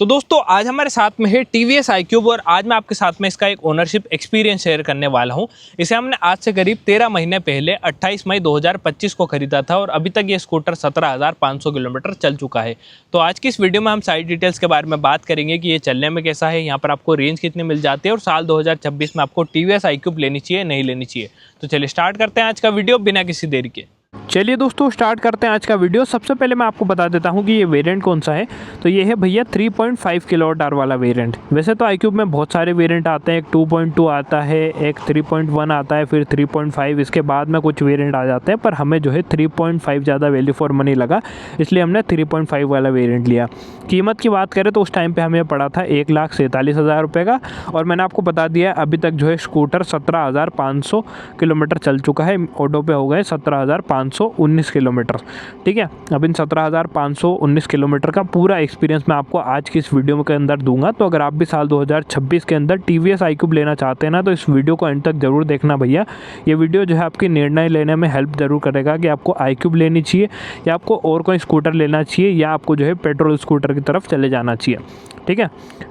तो दोस्तों आज हमारे साथ में है TVS iQube और आज मैं आपके साथ में इसका एक ओनरशिप एक्सपीरियंस शेयर करने वाला हूं। इसे हमने आज से करीब 13 महीने पहले 28 मई 2025 को खरीदा था और अभी तक ये स्कूटर 17,500 किलोमीटर चल चुका है। तो आज की इस वीडियो में हम सारी डिटेल्स के बारे में बात करेंगे कि ये चलने में कैसा है, यहाँ पर आपको रेंज कितनी मिल जाती है और साल 2026 में आपको TVS iQube लेनी चाहिए नहीं लेनी चाहिए। तो चलिए स्टार्ट करते हैं आज का वीडियो बिना किसी देरी के। चलिए दोस्तों स्टार्ट करते हैं आज का वीडियो। सबसे पहले मैं आपको बता देता हूं कि ये वेरिएंट कौन सा है। तो ये है भैया 3.5 किलोवाट आवर वाला वेरिएंट। वैसे तो iQube में बहुत सारे वेरिएंट आते हैं, एक 2.2 आता है, एक 3.1 आता है, फिर 3.5, इसके बाद में कुछ वेरिएंट आ जाते हैं, पर हमें जो है 3.5 ज़्यादा वैल्यू फॉर मनी लगा, इसलिए हमने 3.5 वाला वेरिएंट लिया। कीमत की बात करें तो उस टाइम पर हमें पड़ा था 1,47,000 रुपये का, और मैंने आपको बता दिया अभी तक जो है स्कूटर 17,500 किलोमीटर चल चुका है। ऑटो पे हो गए 17,519 किलोमीटर। ठीक है, अब इन 17,519 किलोमीटर का पूरा एक्सपीरियंस मैं आपको आज की इस वीडियो के अंदर दूंगा। तो अगर आप भी साल 2026 के अंदर TVS iQube लेना चाहते हैं ना, तो इस वीडियो को एंड तक ज़रूर देखना भैया। ये वीडियो जो है आपकी निर्णय लेने में हेल्प ज़रूर करेगा कि आपको iQube लेनी चाहिए या आपको और कोई स्कूटर लेना चाहिए या आपको जो है पेट्रोल स्कूटर की तरफ चले जाना चाहिए। ठीक है,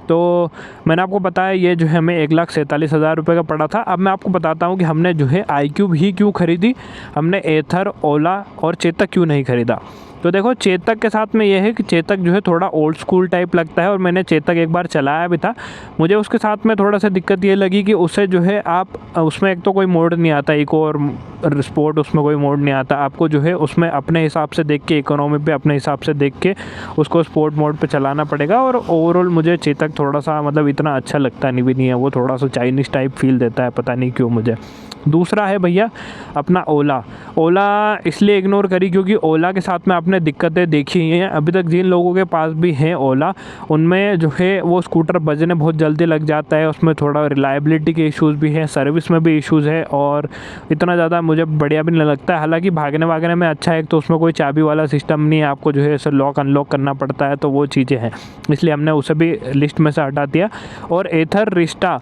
तो मैंने आपको बताया ये जो है हमें 1,47,000 रुपये का पड़ा था। अब मैं आपको बताता हूँ कि हमने जो है iQube ही क्यों खरीदी, हमने एथर, ओला और चेतक क्यों नहीं खरीदा। तो देखो चेतक के साथ में ये है कि चेतक जो है थोड़ा ओल्ड स्कूल टाइप लगता है और मैंने चेतक एक बार चलाया भी था। मुझे उसके साथ में थोड़ा सा दिक्कत ये लगी कि उससे जो है आप उसमें एक तो कोई मोड नहीं आता, इको और स्पोर्ट, उसमें कोई मोड नहीं आता। आपको जो है उसमें अपने हिसाब से देख के, इकोनॉमी पे अपने हिसाब से देख के उसको स्पोर्ट मोड पे चलाना पड़ेगा। और ओवरऑल मुझे चेतक थोड़ा सा मतलब इतना अच्छा लगता नहीं है, वो थोड़ा सा चाइनीज़ टाइप फील देता है, पता नहीं क्यों मुझे। दूसरा है भैया अपना ओला इसलिए इग्नोर करी क्योंकि ओला के साथ में आपने दिक्कतें देखी हैं। अभी तक जिन लोगों के पास भी हैं ओला, उनमें जो है वो स्कूटर बजने बहुत जल्दी लग जाता है, उसमें थोड़ा रिलायबिलिटी के इश्यूज़ भी हैं, सर्विस में भी इश्यूज़ है और इतना ज़्यादा मुझे बढ़िया भी नहीं लगता है। हालांकि भागने वागने में अच्छा है, तो उसमें कोई चाबी वाला सिस्टम नहीं है, आपको जो है ऐसे लॉक अनलॉक करना पड़ता है, तो वो चीज़ें हैं, इसलिए हमने उसे भी लिस्ट में से हटा दिया। और एथर रिस्टा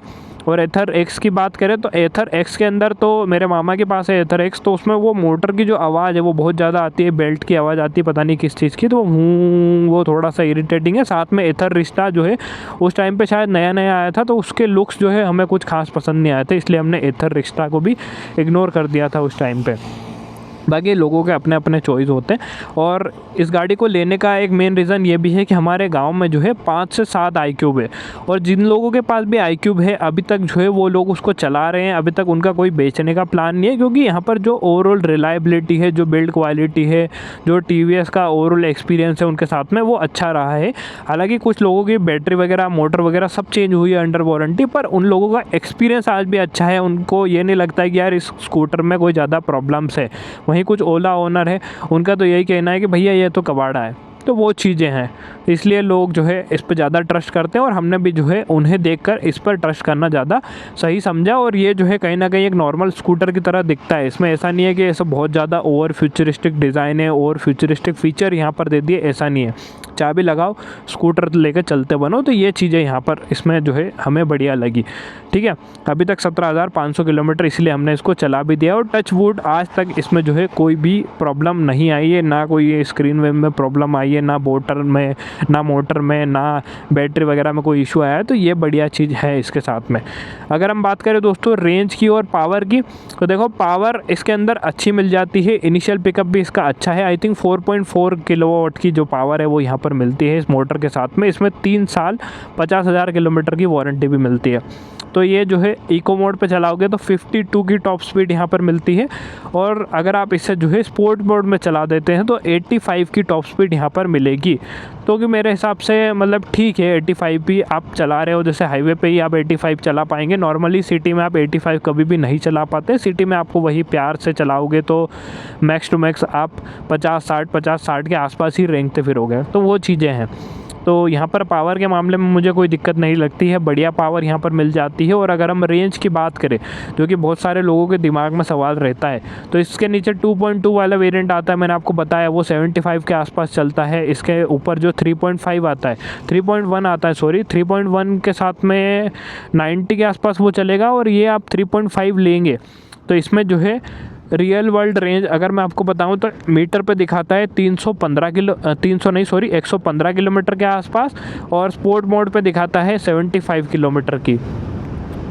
और एथर एक्स की बात करें तो एथर एक्स के अंदर तो मेरे मामा के पास है एथर एक्स, तो उसमें वो मोटर की जो आवाज़ है वो बहुत ज़्यादा आती है, बेल्ट की आवाज़ आती है, पता नहीं किस चीज़ की, तो वो थोड़ा सा इरिटेटिंग है। साथ में एथर रिस्टा जो है उस टाइम पे शायद नया नया आया था, तो उसके लुक्स जो है हमें कुछ खास पसंद नहीं आए थे, इसलिए हमने एथर रिस्टा को भी इग्नोर कर दिया था उस टाइम पर। बाकी लोगों के अपने अपने चॉइस होते हैं। और इस गाड़ी को लेने का एक मेन रीज़न ये भी है कि हमारे गांव में जो है 5 से 7 iQube है, और जिन लोगों के पास भी iQube है अभी तक जो है वो लोग उसको चला रहे हैं। अभी तक उनका कोई बेचने का प्लान नहीं है, क्योंकि यहाँ पर जो ओवरऑल रिलायबिलिटी है, जो बिल्ड क्वालिटी है, जो TVS का ओवरऑल एक्सपीरियंस है उनके साथ में, वो अच्छा रहा है। हालाँकि कुछ लोगों की बैटरी वगैरह, मोटर वगैरह सब चेंज हुई है अंडर वारंटी, पर उन लोगों का एक्सपीरियंस आज भी अच्छा है। उनको ये नहीं लगता है कि यार इस स्कूटर में कोई ज़्यादा प्रॉब्लम्स है। वहीं कुछ ओला ओनर है, उनका तो यही कहना है कि भैया ये तो कबाड़ा है, तो वो चीज़ें हैं, इसलिए लोग जो है इस पर ज़्यादा ट्रस्ट करते हैं, और हमने भी जो है उन्हें देखकर इस पर ट्रस्ट करना ज़्यादा सही समझा। और ये जो है कहीं ना कहीं एक नॉर्मल स्कूटर की तरह दिखता है, इसमें ऐसा नहीं है कि ऐसा बहुत ज़्यादा ओवर फ्यूचरिस्टिक डिज़ाइन है और फ्यूचरिस्टिक फीचर यहाँ पर दे दिए, ऐसा नहीं है। चाबी लगाओ, स्कूटर लेकर चलते बनो, तो ये चीज़ें यहाँ पर इसमें जो है हमें बढ़िया लगी। ठीक है, अभी तक 17,500 किलोमीटर, इसलिए हमने इसको चला भी दिया, और टच वुड आज तक इसमें जो है कोई भी प्रॉब्लम नहीं आई है, ना कोई स्क्रीन वेव में प्रॉब्लम आई है, ना मोटर में, ना बैटरी वगैरह में कोई इशू आया है। तो ये बढ़िया चीज़ है इसके साथ में। अगर हम बात करें दोस्तों रेंज की और पावर की, तो देखो पावर इसके अंदर अच्छी मिल जाती है, इनिशियल पिकअप भी इसका अच्छा है। आई थिंक 4.4 किलोवाट की जो पावर है वो यहाँ पर मिलती है इस मोटर के साथ में। इसमें 3 साल 50,000 किलोमीटर की वारंटी भी मिलती है। तो ये जो है इको मोड पे चलाओगे तो 52 की टॉप स्पीड यहाँ पर मिलती है, और अगर आप इसे जो है स्पोर्ट मोड में चला देते हैं तो 85 की टॉप स्पीड यहाँ पर मिलेगी। तो कि मेरे हिसाब से मतलब ठीक है, 85 भी आप चला रहे हो, जैसे हाईवे पे ही आप 85 चला पाएंगे। नॉर्मली सिटी में आप 85 कभी भी नहीं चला पाते, सिटी में आपको वही प्यार से चलाओगे तो मैक्स टू मैक्स आप 50-60 के आसपास ही रेंगते फिरोगे, तो वो चीज़ें हैं। तो यहाँ पर पावर के मामले में मुझे कोई दिक्कत नहीं लगती है, बढ़िया पावर यहाँ पर मिल जाती है। और अगर हम रेंज की बात करें, जो कि बहुत सारे लोगों के दिमाग में सवाल रहता है, तो इसके नीचे 2.2 वाला वेरिएंट आता है, मैंने आपको बताया वो 75 के आसपास चलता है। इसके ऊपर जो 3.5 आता है, 3.1 आता है, सॉरी 3.1 के साथ में 90 के आसपास वो चलेगा, और ये आप 3.5 लेंगे तो इसमें जो है रियल वर्ल्ड रेंज अगर मैं आपको बताऊं तो मीटर पे दिखाता है 115 किलोमीटर के आसपास, और स्पोर्ट मोड पे दिखाता है 75 किलोमीटर की।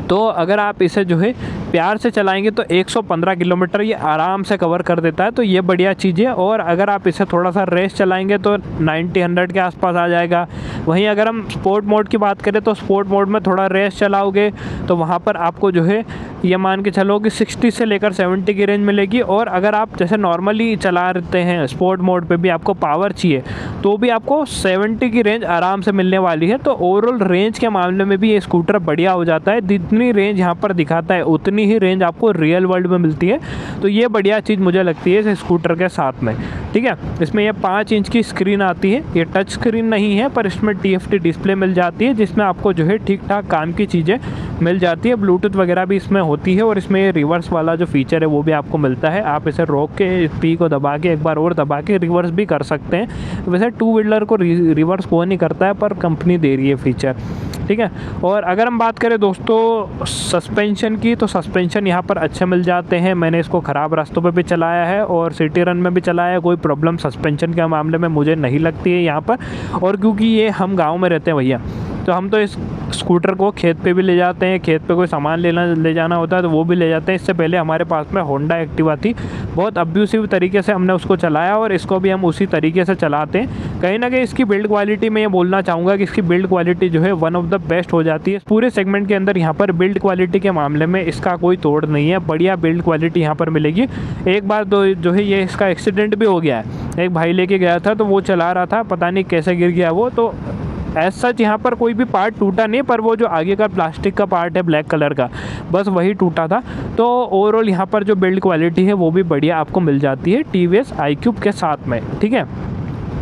तो अगर आप इसे जो है प्यार से चलाएंगे तो 115 किलोमीटर ये आराम से कवर कर देता है, तो ये बढ़िया चीज़ है। और अगर आप इसे थोड़ा सा रेस चलाएंगे तो 90-100 के आसपास आ जाएगा। वहीं अगर हम स्पोर्ट मोड की बात करें तो स्पोर्ट मोड में थोड़ा रेस चलाओगे तो वहाँ पर आपको जो है ये मान के चलो कि 60 से लेकर 70 की रेंज मिलेगी। और अगर आप जैसे नॉर्मली चला रहे हैं स्पोर्ट मोड पे भी आपको पावर चाहिए तो भी आपको 70 की रेंज आराम से मिलने वाली है। तो ओवरऑल रेंज के मामले में भी ये स्कूटर बढ़िया हो जाता है। जितनी रेंज यहाँ पर दिखाता है उतनी ही रेंज आपको रियल वर्ल्ड में मिलती है। तो ये बढ़िया चीज़ मुझे लगती है इस स्कूटर के साथ में। ठीक है, इसमें ये 5 इंच की स्क्रीन आती है। ये टच स्क्रीन नहीं है पर इसमें TFT डिस्प्ले मिल जाती है, जिसमें आपको जो है ठीक ठाक काम की चीज़ें मिल जाती है। ब्लूटूथ वगैरह भी इसमें होती है, और इसमें ये रिवर्स वाला जो फीचर है वो भी आपको मिलता है। आप इसे रोक के P को दबा के एक बार और दबा के रिवर्स भी कर सकते हैं। वैसे 2 व्हीलर को रिवर्स वो नहीं करता है, पर कंपनी दे रही है फीचर। ठीक है, और अगर हम बात करें दोस्तों सस्पेंशन की, तो सस्पेंशन यहाँ पर अच्छे मिल जाते हैं। मैंने इसको ख़राब रास्तों पे भी चलाया है और सिटी रन में भी चलाया है। कोई प्रॉब्लम सस्पेंशन के मामले में मुझे नहीं लगती है यहाँ पर। और क्योंकि ये हम गांव में रहते हैं भैया, तो हम तो इस स्कूटर को खेत पे भी ले जाते हैं। खेत पे कोई सामान ले जाना होता है तो वो भी ले जाते हैं। इससे पहले हमारे पास में होंडा एक्टिवा थी, बहुत अब्यूसिव तरीके से हमने उसको चलाया, और इसको भी हम उसी तरीके से चलाते हैं। कहीं ना कहीं इसकी बिल्ड क्वालिटी में ये बोलना चाहूँगा कि इसकी बिल्ड क्वालिटी जो है वन ऑफ द बेस्ट हो जाती है पूरे सेगमेंट के अंदर। यहाँ पर बिल्ड क्वालिटी के मामले में इसका कोई तोड़ नहीं है, बढ़िया बिल्ड क्वालिटी यहाँ पर मिलेगी। एक बार जो है ये इसका एक्सीडेंट भी हो गया है। एक भाई लेके गया था तो वो चला रहा था, पता नहीं कैसे गिर गया वो, तो एज सच यहाँ पर कोई भी पार्ट टूटा नहीं, पर वो जो आगे का प्लास्टिक का पार्ट है ब्लैक कलर का, बस वही टूटा था। तो ओवरऑल यहाँ पर जो बिल्ड क्वालिटी है वो भी बढ़िया आपको मिल जाती है TVS iQube के साथ में। ठीक है,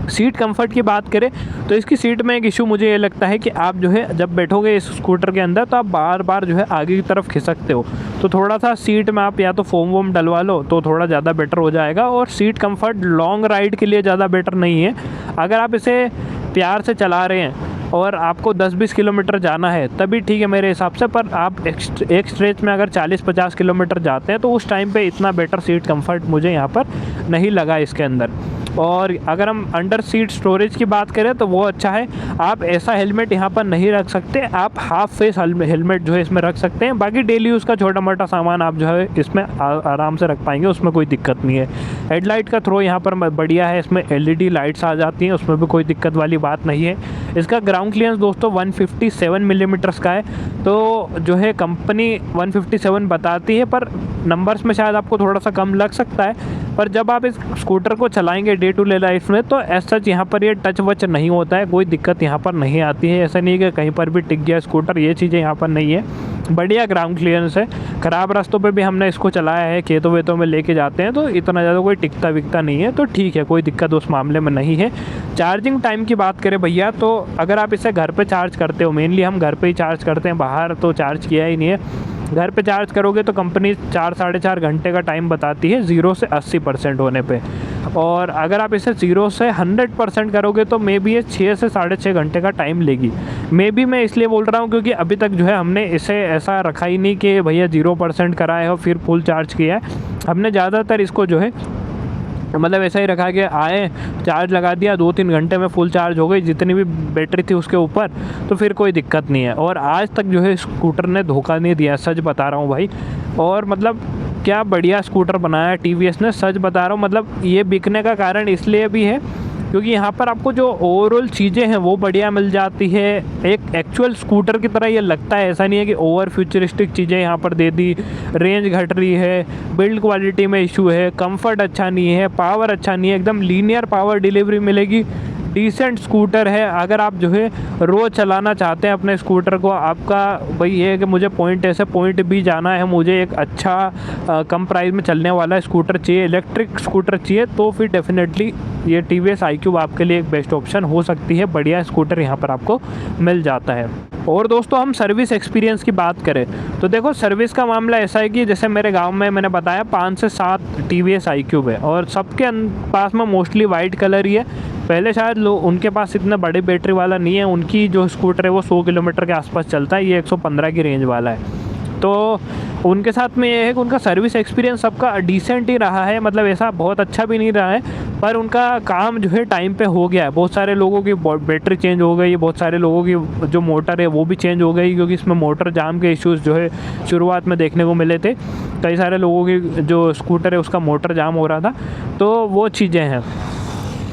सीट कंफर्ट की बात करें तो इसकी सीट में एक इशू मुझे ये लगता है कि आप जो है जब बैठोगे इस स्कूटर के अंदर तो आप बार बार जो है आगे की तरफ खिसकते हो, तो थोड़ा सा सीट में आप या तो फोम वोम डलवा लो तो थोड़ा ज़्यादा बेटर हो जाएगा। और सीट कंफर्ट लॉन्ग राइड के लिए ज़्यादा बेटर नहीं है। अगर आप इसे प्यार से चला रहे हैं और आपको 10-20 किलोमीटर जाना है तभी ठीक है मेरे हिसाब से, पर आप एक स्ट्रेच में अगर 40-50 किलोमीटर जाते हैं तो उस टाइम पे इतना बेटर सीट कंफर्ट मुझे यहाँ पर नहीं लगा इसके अंदर। और अगर हम अंडर सीट स्टोरेज की बात करें तो वो अच्छा है। आप ऐसा हेलमेट यहाँ पर नहीं रख सकते, आप हाफ फेस हेलमेट जो है इसमें रख सकते हैं। बाकी डेली यूज़ का छोटा मोटा सामान आप जो है इसमें आराम से रख पाएंगे, उसमें कोई दिक्कत नहीं है। हेडलाइट का थ्रो यहाँ पर बढ़िया है, इसमें LED लाइट्स आ जाती हैं, उसमें भी कोई दिक्कत वाली बात नहीं है। इसका ग्राउंड क्लियरेंस दोस्तों 157 मिलीमीटर्स का है, तो जो है कंपनी 157 बताती है, पर नंबर्स में शायद आपको थोड़ा सा कम लग सकता है। पर जब आप इस स्कूटर को चलाएंगे डे टू डे लाइफ में तो एज सच यहाँ पर ये टच वच नहीं होता है, कोई दिक्कत यहाँ पर नहीं आती है। ऐसा नहीं कि कहीं पर भी टिक गया स्कूटर, ये चीज़ें यहाँ पर नहीं है। बढ़िया ग्राउंड क्लियरेंस है। ख़राब रास्तों पे भी हमने इसको चलाया है, खेतों वेतों में लेके जाते हैं तो इतना ज़्यादा कोई टिकता विकता नहीं है, तो ठीक है, कोई दिक्कत उस मामले में नहीं है। चार्जिंग टाइम की बात करें भैया, तो अगर आप इसे घर पे चार्ज करते हो, मेनली हम घर पे ही चार्ज करते हैं, बाहर तो चार्ज किया ही नहीं है। घर पे चार्ज करोगे तो कंपनी 4-4.5 घंटे का टाइम बताती है 0 से 80% होने पे, और अगर आप इसे 0 से 100% करोगे तो मे बी ये 6 से 6.5 घंटे का टाइम लेगी। मे बी मैं इसलिए बोल रहा हूँ क्योंकि अभी तक जो है हमने इसे ऐसा रखा ही नहीं कि भैया 0% कराए हो फिर फुल चार्ज किया है। हमने ज़्यादातर इसको जो है मतलब ऐसा ही रखा कि आए चार्ज लगा दिया, 2-3 घंटे में फुल चार्ज हो गई जितनी भी बैटरी थी उसके ऊपर, तो फिर कोई दिक्कत नहीं है। और आज तक जो है स्कूटर ने धोखा नहीं दिया, सच बता रहा हूँ भाई। और मतलब क्या बढ़िया स्कूटर बनाया TVS ने, सच बता रहा हूँ। मतलब ये बिकने का कारण इसलिए भी है क्योंकि यहाँ पर आपको जो ओवरऑल चीज़ें हैं वो बढ़िया मिल जाती है। एक एक्चुअल स्कूटर की तरह ये लगता है, ऐसा नहीं है कि ओवर फ्यूचरिस्टिक चीज़ें यहाँ पर दे दी। रेंज घट रही है, बिल्ड क्वालिटी में इशू है, कंफर्ट अच्छा नहीं है, पावर अच्छा नहीं है, एकदम लीनियर पावर डिलीवरी मिलेगी। डिसेंट स्कूटर है। अगर आप जो है रोज़ चलाना चाहते हैं अपने स्कूटर को, आपका भाई ये है कि मुझे पॉइंट A से पॉइंट B जाना है, मुझे एक अच्छा कम प्राइस में चलने वाला स्कूटर चाहिए, इलेक्ट्रिक स्कूटर चाहिए, तो फिर डेफिनेटली ये TVS iQube आपके लिए एक बेस्ट ऑप्शन हो सकती है। बढ़िया स्कूटर यहाँ पर आपको मिल जाता है। और दोस्तों हम सर्विस एक्सपीरियंस की बात करें तो देखो सर्विस का मामला ऐसा है कि जैसे मेरे गांव में मैंने बताया 5 से 7 TVS iQube है और सबके पास में मोस्टली वाइट कलर ही है। पहले शायद उनके पास इतना बड़े बैटरी वाला नहीं है, उनकी जो स्कूटर है वो 100 किलोमीटर के आसपास चलता है, ये 115 की रेंज वाला है। तो उनके साथ में ये है कि उनका सर्विस एक्सपीरियंस सबका डिसेंट ही रहा है, मतलब ऐसा बहुत अच्छा भी नहीं रहा है, पर उनका काम जो है टाइम पे हो गया है। बहुत सारे लोगों की बैटरी चेंज हो गई, बहुत सारे लोगों की जो मोटर है वो भी चेंज हो गई, क्योंकि इसमें मोटर जाम के इश्यूज़ जो है शुरुआत में देखने को मिले थे। कई सारे लोगों की जो स्कूटर है उसका मोटर जाम हो रहा था, तो वो चीज़ें हैं।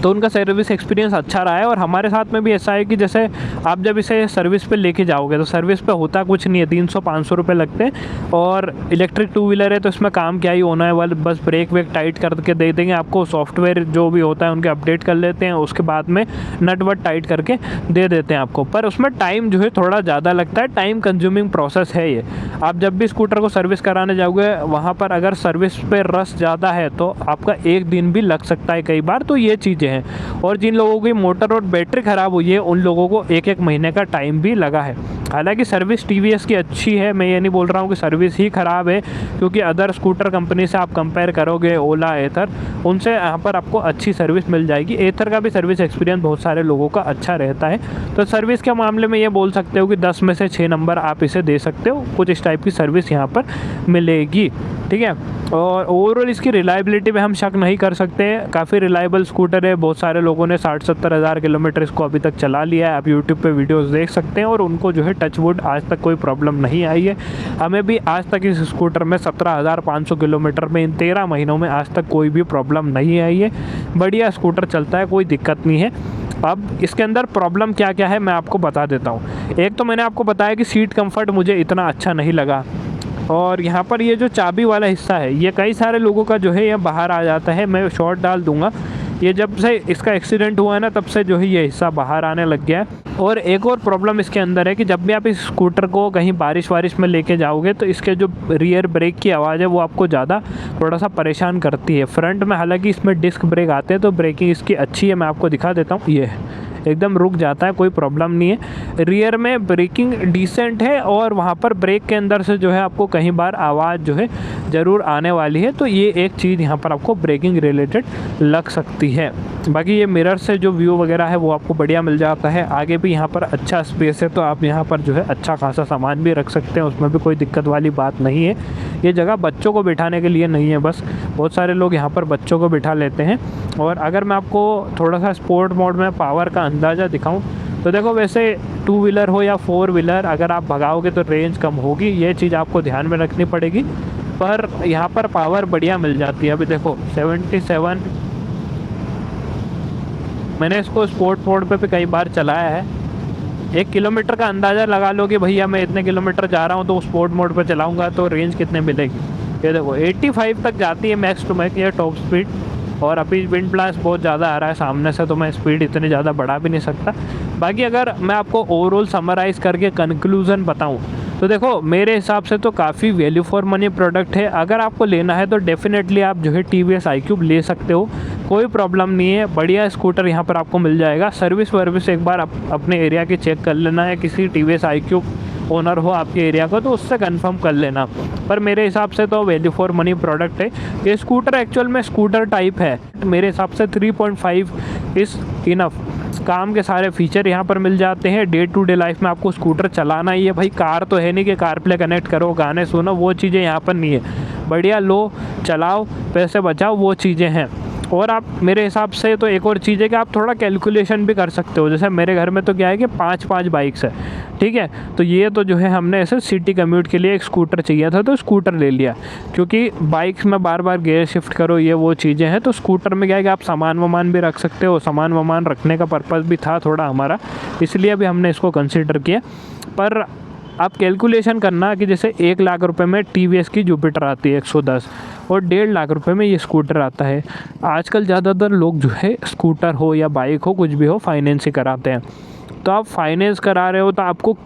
तो उनका सर्विस एक्सपीरियंस अच्छा रहा है। और हमारे साथ में भी ऐसा है कि जैसे आप जब इसे सर्विस पे लेके जाओगे तो सर्विस पे होता कुछ नहीं है, 300-500 रुपये लगते हैं। और इलेक्ट्रिक टू व्हीलर है तो इसमें काम क्या ही होना है, वाले बस ब्रेक वेक टाइट करके दे देंगे आपको, सॉफ्टवेयर जो भी होता है उनके अपडेट कर लेते हैं, उसके बाद में नट वट टाइट करके दे देते हैं आपको। पर उसमें टाइम जो है थोड़ा ज़्यादा लगता है, टाइम कंज्यूमिंग प्रोसेस है ये। आप जब भी स्कूटर को सर्विस कराने जाओगे वहाँ पर अगर सर्विस पे रश ज़्यादा है तो आपका एक दिन भी लग सकता है कई बार, तो ये चीज़ें हैं। और जिन लोगों की मोटर और बैटरी ख़राब हुई है उन लोगों को 1-1 महीने का टाइम भी लगा है। हालांकि सर्विस टीवीएस की अच्छी है, मैं ये नहीं बोल रहा हूँ कि सर्विस ही ख़राब है, क्योंकि अदर स्कूटर कंपनी से आप कंपेयर करोगे, ओला, एथर, उनसे यहाँ पर आपको अच्छी सर्विस मिल जाएगी। एथर का भी सर्विस एक्सपीरियंस बहुत सारे लोगों का अच्छा रहता है। तो सर्विस के मामले में ये बोल सकते हो कि 10 में से 6 नंबर आप इसे दे सकते हो, कुछ इस टाइप की सर्विस यहाँ पर मिलेगी, ठीक है। और ओवरऑल इसकी रिलायबिलिटी पे हम शक नहीं कर सकते, काफ़ी रिलायबल स्कूटर है। बहुत सारे लोगों ने 60-70 हज़ार किलोमीटर इसको अभी तक चला लिया है, आप यूट्यूब पे वीडियोस देख सकते हैं, और उनको जो है टचवुड आज तक कोई प्रॉब्लम नहीं आई है। हमें भी आज तक इस स्कूटर में 17,500 किलोमीटर में इन 13 महीनों में आज तक कोई भी प्रॉब्लम नहीं आई है। बढ़िया स्कूटर चलता है, कोई दिक्कत नहीं है। अब इसके अंदर प्रॉब्लम क्या क्या है मैं आपको बता देता हूँ। एक तो मैंने आपको बताया कि सीट कंफर्ट मुझे इतना अच्छा नहीं लगा, और यहाँ पर ये जो चाबी वाला हिस्सा है ये कई सारे लोगों का जो है ये बाहर आ जाता है। मैं शॉर्ट डाल दूंगा, ये जब से इसका एक्सीडेंट हुआ है ना तब से जो है ये हिस्सा बाहर आने लग गया है। और एक और प्रॉब्लम इसके अंदर है कि जब भी आप इस स्कूटर को कहीं बारिश वारिश में लेके जाओगे तो इसके जो रियर ब्रेक की आवाज़ है वो आपको ज़्यादा थोड़ा सा परेशान करती है। फ्रंट में हालांकि इसमें डिस्क ब्रेक आते हैं तो ब्रेकिंग इसकी अच्छी है, मैं आपको दिखा देता हूँ। ये एकदम रुक जाता है, कोई प्रॉब्लम नहीं है। रियर में ब्रेकिंग डिसेंट है, और वहाँ पर ब्रेक के अंदर से जो है आपको कहीं बार आवाज़ जो है ज़रूर आने वाली है, तो ये एक चीज़ यहाँ पर आपको ब्रेकिंग रिलेटेड लग सकती है। बाकी ये मिरर से जो व्यू वगैरह है वो आपको बढ़िया मिल जाता है। आगे भी यहाँ पर अच्छा स्पेस है, तो आप यहाँ पर जो है अच्छा खासा सामान भी रख सकते हैं, उसमें भी कोई दिक्कत वाली बात नहीं है। ये जगह बच्चों को बिठाने के लिए नहीं है, बस बहुत सारे लोग यहाँ पर बच्चों को बिठा लेते हैं। और अगर मैं आपको थोड़ा सा स्पोर्ट मोड में पावर का अंदाज़ा दिखाऊं तो देखो, वैसे 2 व्हीलर हो या 4 व्हीलर अगर आप भगाओगे तो रेंज कम होगी, ये चीज़ आपको ध्यान में रखनी पड़ेगी। पर यहाँ पर पावर बढ़िया मिल जाती है। अभी देखो 77, मैंने इसको स्पोर्ट मोड पे भी कई बार चलाया है। 1 किलोमीटर का अंदाज़ा लगा लो कि भैया मैं इतने किलोमीटर जा रहा हूँ तो स्पोर्ट मोड पर चलाऊँगा तो रेंज कितने मिलेगी। ये देखो 85 तक जाती है मैक्स टू मैक्स, ये टॉप स्पीड। और अभी विंड ब्लास्ट बहुत ज़्यादा आ रहा है सामने से, तो मैं स्पीड इतनी ज़्यादा बढ़ा भी नहीं सकता। बाकी अगर मैं आपको ओवरऑल समराइज़ करके कंक्लूज़न बताऊं तो देखो, मेरे हिसाब से तो काफ़ी वैल्यू फॉर मनी प्रोडक्ट है। अगर आपको लेना है तो डेफिनेटली आप जो है TVS iQube ले सकते हो, कोई प्रॉब्लम नहीं है। बढ़िया स्कूटर यहाँ पर आपको मिल जाएगा। सर्विस वर्विस एक बार आप अपने एरिया की चेक कर लेना है, किसी TVS iQube ओनर हो आपके एरिया का तो उससे कंफर्म कर लेना। पर मेरे हिसाब से तो वैल्यू फॉर मनी प्रोडक्ट है। ये स्कूटर एक्चुअल में स्कूटर टाइप है, मेरे हिसाब से 3.5 इज़ इनफ। काम के सारे फीचर यहाँ पर मिल जाते हैं। डे टू डे लाइफ में आपको स्कूटर चलाना ही है भाई, कार तो है नहीं कि कार प्ले कनेक्ट करो गाने सुनो, वो चीज़ें यहाँ पर नहीं है। बढ़िया लो, चलाओ, पैसे बचाओ, वो चीज़ें हैं। और आप मेरे हिसाब से तो एक और चीज़ है कि आप थोड़ा कैलकुलेशन भी कर सकते हो। जैसे मेरे घर में तो क्या है कि 5 बाइक्स है, ठीक है। तो ये तो जो है हमने ऐसे सिटी कम्यूट के लिए एक स्कूटर चाहिए था तो स्कूटर ले लिया, क्योंकि बाइक्स में बार बार गियर शिफ्ट करो, ये वो चीज़ें हैं। तो स्कूटर में क्या है कि आप सामान वामान भी रख सकते हो, सामान वामान रखने का पर्पज़ भी था थोड़ा हमारा, इसलिए भी हमने इसको कंसिडर किया। पर आप कैलकुलेशन करना कि जैसे 1 लाख रुपए में TVS की जुपिटर आती है 110, और 1.5 लाख रुपए में ये स्कूटर आता है। आजकल ज़्यादातर लोग जो है स्कूटर हो या बाइक हो कुछ भी हो फाइनेंस ही कराते हैं। तो आप फाइनेंस करा रहे हो तो आपको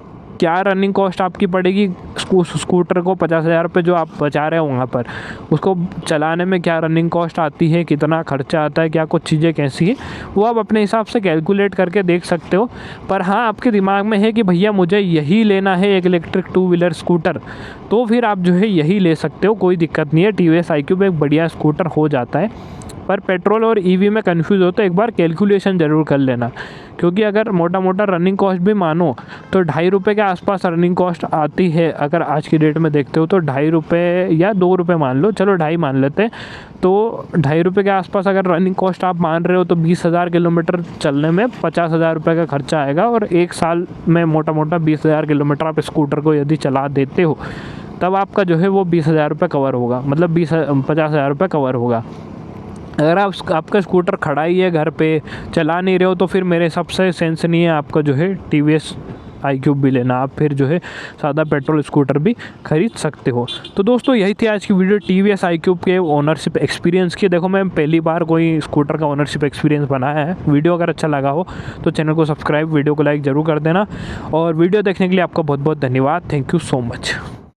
क्या रनिंग कॉस्ट आपकी पड़ेगी, स्कूटर को 50,000 रुपये जो आप बचा रहे हो वहाँ पर, उसको चलाने में क्या रनिंग कॉस्ट आती है, कितना खर्चा आता है, क्या कुछ चीज़ें कैसी है, वो आप अपने हिसाब से कैलकुलेट करके देख सकते हो। पर हाँ, आपके दिमाग में है कि भैया मुझे यही लेना है एक इलेक्ट्रिक 2 व्हीलर स्कूटर, तो फिर आप जो है यही ले सकते हो, कोई दिक्कत नहीं है। TVS iQube एक बढ़िया स्कूटर हो जाता है। पर पेट्रोल और ईवी में कंफ्यूज हो तो एक बार कैलकुलेशन ज़रूर कर लेना, क्योंकि अगर मोटा मोटा रनिंग कॉस्ट भी मानो तो ₹2.5 के आसपास रनिंग कॉस्ट आती है। अगर आज की डेट में देखते हो तो ₹2.5 या ₹2 मान लो, चलो 2.5 मान लेते हैं, तो ₹2.5 के आसपास अगर रनिंग कॉस्ट आप मान रहे हो तो 20,000 किलोमीटर चलने में ₹50,000 का खर्चा आएगा। और एक साल में मोटा मोटा 20,000 किलोमीटर आप स्कूटर को यदि चला देते हो तब आपका जो है वो ₹20,000 कवर होगा, मतलब 50,000 कवर होगा। अगर आपका स्कूटर खड़ा ही है घर पे, चला नहीं रहे हो, तो फिर मेरे हिसाब से सेंस नहीं है आपका जो है TVS iQube भी लेना। आप फिर जो है सादा पेट्रोल स्कूटर भी खरीद सकते हो। तो दोस्तों यही थी आज की वीडियो TVS iQube के ओनरशिप एक्सपीरियंस की। देखो मैं पहली बार कोई स्कूटर का ओनरशिप एक्सपीरियंस बनाया है। वीडियो अगर अच्छा लगा हो तो चैनल को सब्सक्राइब, वीडियो को लाइक ज़रूर कर देना, और वीडियो देखने के लिए आपका बहुत बहुत धन्यवाद। Thank you so much.